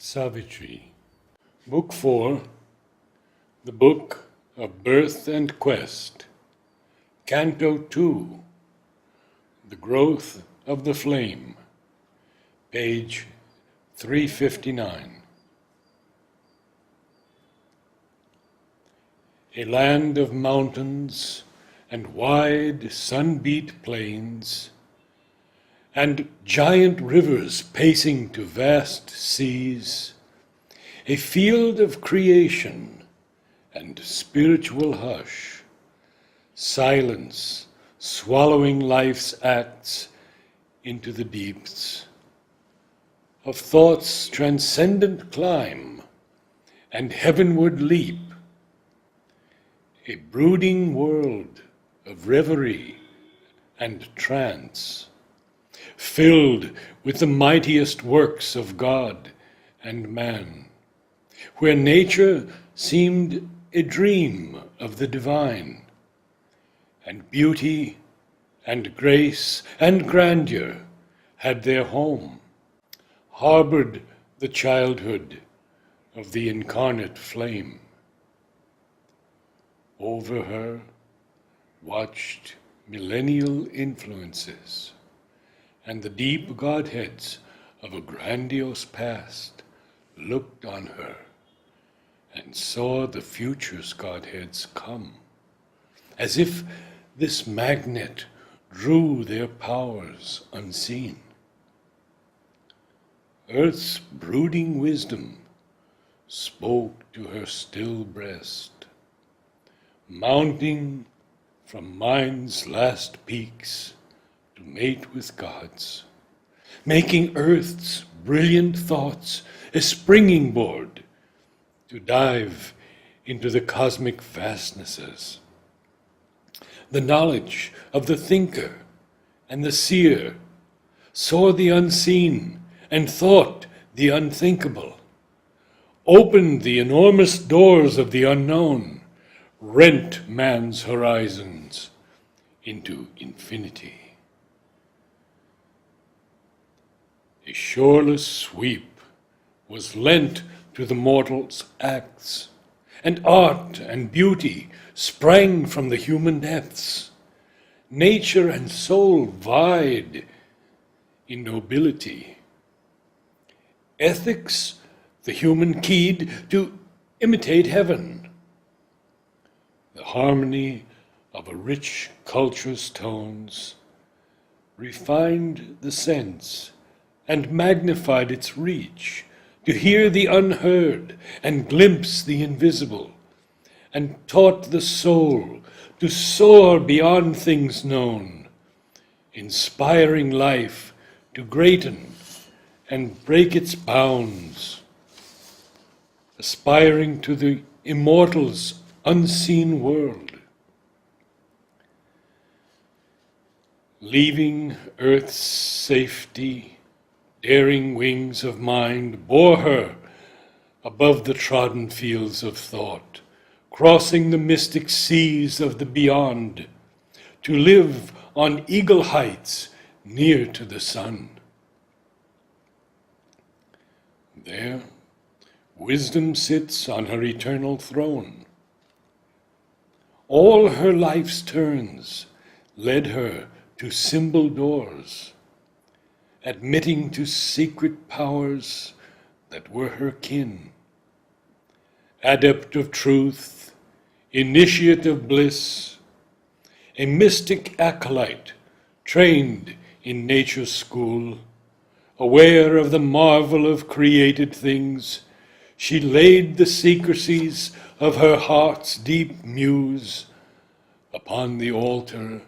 Savitri. Book 4, The Book of Birth and Quest. Canto 2, The Growth of the Flame. Page 359. A land of mountains and wide sun-beat plains, and giant rivers pacing to vast seas, a field of creation and spiritual hush, silence swallowing life's acts into the deeps, of thought's transcendent climb and heavenward leap, a brooding world of reverie and trance, filled with the mightiest works of God and man, where nature seemed a dream of the divine, and beauty and grace and grandeur had their home, harbored the childhood of the incarnate flame. Over her watched millennial influences, and the deep Godheads of a grandiose past looked on her and saw the future's Godheads come, as if this magnet drew their powers unseen. Earth's brooding wisdom spoke to her still breast, mounting from mind's last peaks to mate with God's, making earth's brilliant thoughts a springing board to dive into the cosmic vastnesses. The knowledge of the thinker and the seer saw the unseen and thought the unthinkable, opened the enormous doors of the unknown, rent man's horizons into infinity. A shoreless sweep was lent to the mortal's acts, and art and beauty sprang from the human depths. Nature and soul vied in nobility. Ethics the human keyed to imitate heaven. The harmony of a rich culture's tones refined the sense and magnified its reach to hear the unheard and glimpse the invisible, and taught the soul to soar beyond things known, inspiring life to greaten and break its bounds, aspiring to the immortal's unseen world. Leaving earth's safety, daring wings of mind bore her above the trodden fields of thought, crossing the mystic seas of the beyond, to live on eagle heights near to the sun. There, wisdom sits on her eternal throne. All her life's turns led her to symbol doors, admitting to secret powers that were her kin. Adept of truth, initiate of bliss, a mystic acolyte trained in nature's school, aware of the marvel of created things, she laid the secrecies of her heart's deep muse upon the altar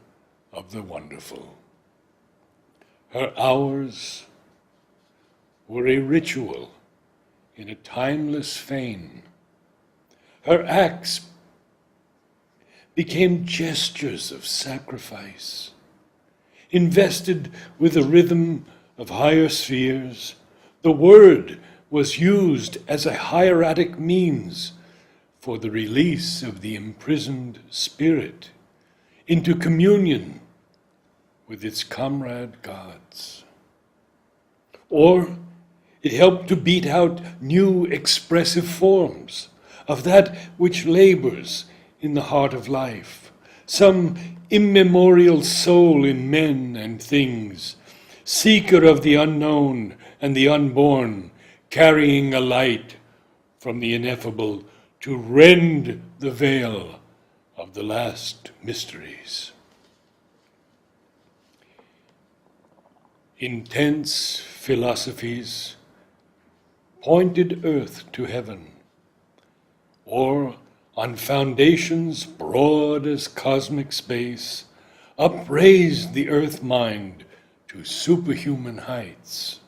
of the wonderful. Her hours were a ritual in a timeless fane. Her acts became gestures of sacrifice, invested with the rhythm of higher spheres. The word was used as a hieratic means for the release of the imprisoned spirit into communion with its comrade gods. Or It helped to beat out new expressive forms of that which labors in the heart of life, some immemorial soul in men and things, seeker of the unknown and the unborn, carrying a light from the ineffable to rend the veil of the last mysteries. Intense philosophies pointed earth to heaven, or on foundations broad as cosmic space, upraised the earth mind to superhuman heights,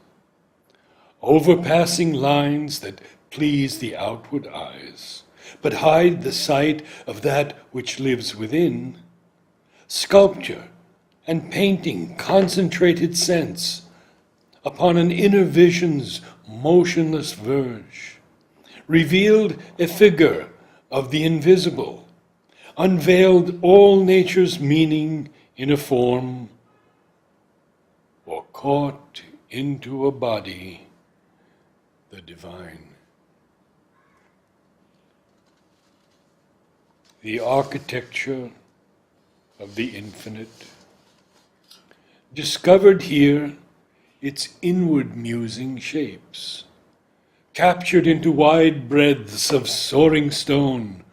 overpassing lines that please the outward eyes, but hide the sight of that which lives within. Sculpture and painting concentrated sense upon an inner vision's motionless verge, revealed a figure of the invisible, unveiled all nature's meaning in a form, or caught into a body the divine. The architecture of the infinite discovered here its inward musing shapes, captured into wide breadths of soaring stone.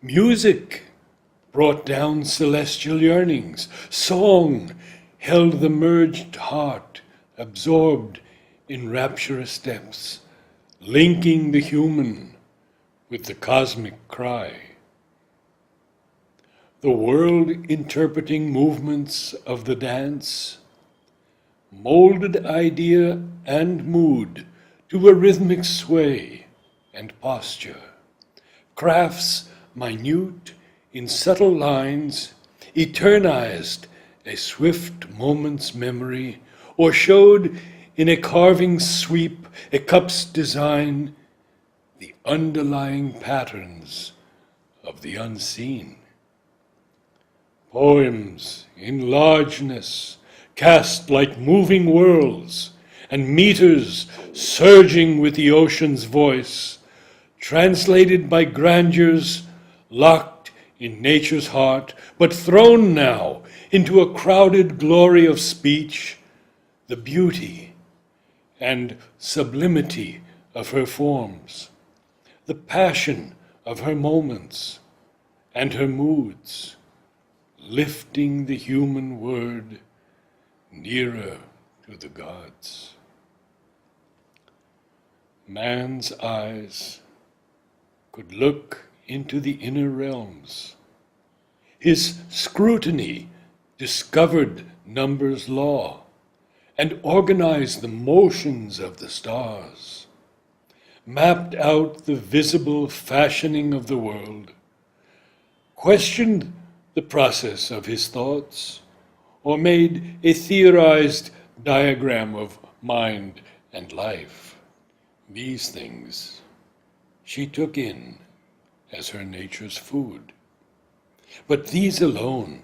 Music brought down celestial yearnings. Song held the merged heart, absorbed in rapturous depths, linking the human with the cosmic cry. The world interpreting movements of the dance molded idea and mood to a rhythmic sway and posture. Crafts minute in subtle lines eternized a swift moment's memory, or showed in a carving sweep, a cup's design, the underlying patterns of the unseen. Poems in largeness cast like moving whirls, and meters surging with the ocean's voice, translated by grandeurs locked in nature's heart, but thrown now into a crowded glory of speech, the beauty and sublimity of her forms, the passion of her moments and her moods, lifting the human word nearer to the gods. Man's eyes could look into the inner realms. His scrutiny discovered numbers' law and organized the motions of the stars, mapped out the visible fashioning of the world, questioned the process of his thoughts, or made a theorized diagram of mind and life. These things she took in as her nature's food. But these alone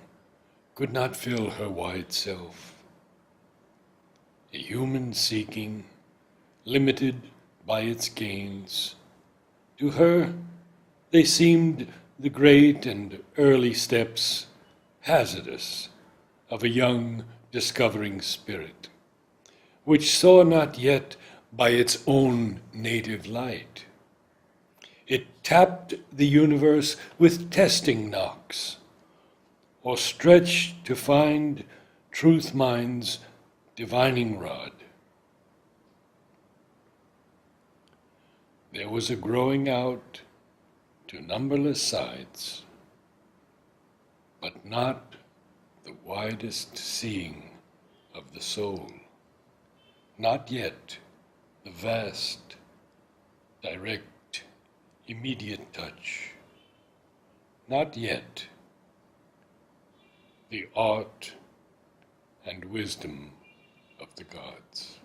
could not fill her wide self. A human seeking, limited by its gains, to her they seemed the great and early steps, hazardous, of a young discovering spirit, which saw not yet by its own native light. It tapped the universe with testing knocks, or stretched to find truth mind's divining rod. There was a growing out to numberless sides, but not the widest seeing of the soul, not yet the vast, direct, immediate touch, not yet the art and wisdom of the gods.